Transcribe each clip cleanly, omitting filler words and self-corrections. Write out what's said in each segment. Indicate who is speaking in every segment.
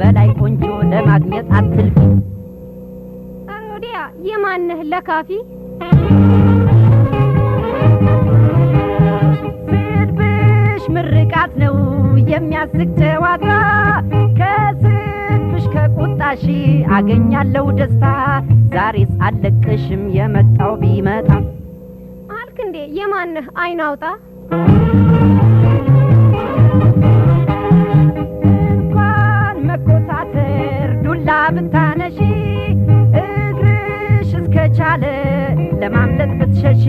Speaker 1: በላይ ቆንጆ ለማግኘት አትልፊ
Speaker 2: አሮዲያ የማንህ ለካፊ
Speaker 1: ስድብሽ ምርቃት ነው የሚያስቅ ጨዋታ ከስድብሽ ከቁጣሽ አገኛለሁ ደስታ ዛሬስ አለቅሽም የመጣው ቢመጣ
Speaker 2: አልክ እንዴ የማንህ አይን አውጣ
Speaker 1: እንኳን መኮሳተር ዱላ ብታነሺ እግርሽ እስከቻለ ለማምለጥ ብትሸሺ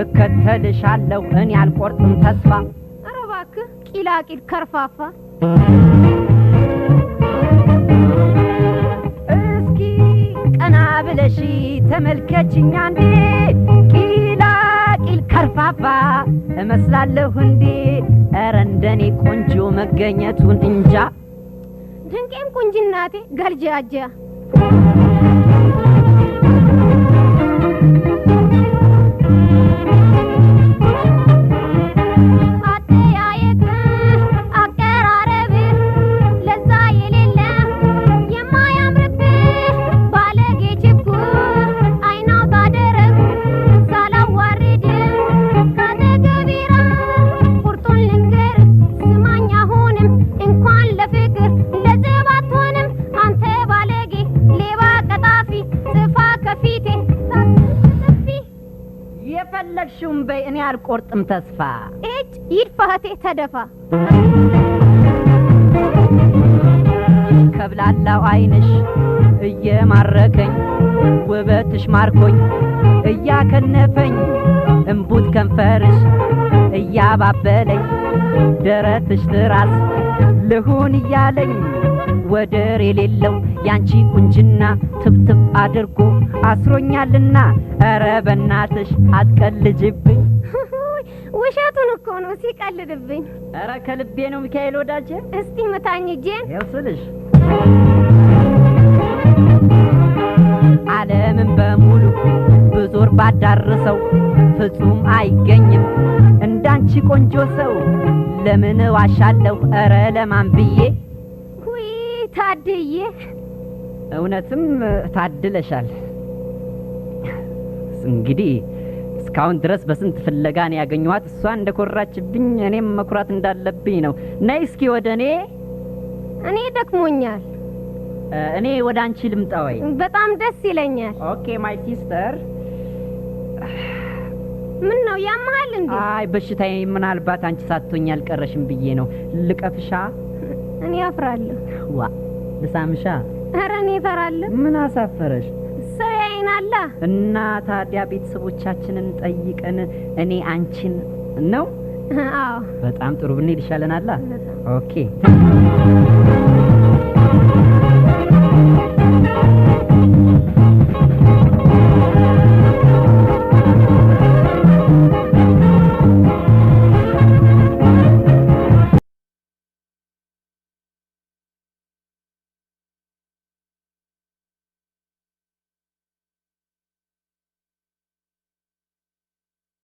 Speaker 1: እከተልሻለሁ እኔ አልቆርጥም ተስፋ
Speaker 2: ኧረ እባክህ ቂላቂል ከርፋፋ
Speaker 1: እስኪ ቀና ብለሽ ተመልከችኝ አንዴ ቂላቂል ከርፋፋ እመስላለሁ እንዴ ኧረ እንደኔ ቆንጆ መገኘቱን እንጃ
Speaker 2: ድንቄም ቁንጅናቴ ገልጃጃ
Speaker 1: የፈለግሽውን በይ እኔ አልቆርጥም ተስፋ
Speaker 2: እጅ ይድፋቴ ተደፋ
Speaker 1: ከብላላው አይንሽ እየማረከኝ ውበትሽ ማርኮኝ እያከነፈኝ እንቡት ከንፈርሽ እያባበለኝ ደረትሽ ትራስ ልሁን እያለኝ ወደር የሌለው ያንቺ ቁንጅና ትብትብ አድርጎ አስሮኛልና ኧረ በእናትሽ አትቀልጅብኝ
Speaker 2: ውሸቱን እኮ ነው ሲቀልድብኝ
Speaker 1: ኧረ ከልቤ ነው ሚካኤል ወዳጄ
Speaker 2: እስቲ ምታኝ እጄን
Speaker 1: ያውስልሽ ዓለምን በሙሉ ብዙር ባዳርሰው ፍጹም አይገኝም እንዳንቺ ቆንጆ ሰው ለምን ዋሻለሁ ኧረ ለማን ብዬ
Speaker 2: ውይ ታድዬ
Speaker 1: እውነትም ታድለሻል እንግዲህ እስካሁን ድረስ በስንት ፍለጋ ነው ያገኘኋት እሷ እንደኮራችብኝ እኔም መኩራት እንዳለብኝ ነው ነይ እስኪ ወደ እኔ
Speaker 2: ደክሞኛል
Speaker 1: እኔ ወደ አንቺ ልምጣ ወይ
Speaker 2: በጣም ደስ ይለኛል
Speaker 1: ኦኬ ማይ ሲስተር
Speaker 2: ምን ነው ያማል እንዴ
Speaker 1: አይ በሽታዬ ምናልባት አንቺ ሳትሆኝ አልቀረሽም ብዬ ነው ልቀፍሻ
Speaker 2: እኔ አፍራለሁ
Speaker 1: ዋ ልሳምሻ
Speaker 2: ኧረ እኔ እፈራለሁ ምን አሳፈረሽ ሰው ያይናላ
Speaker 1: እና ታዲያ ቤተሰቦቻችንን ጠይቀን እኔ አንቺን ነው
Speaker 2: አዎ
Speaker 1: በጣም ጥሩ ብንሄድ ይሻለናል ኦኬ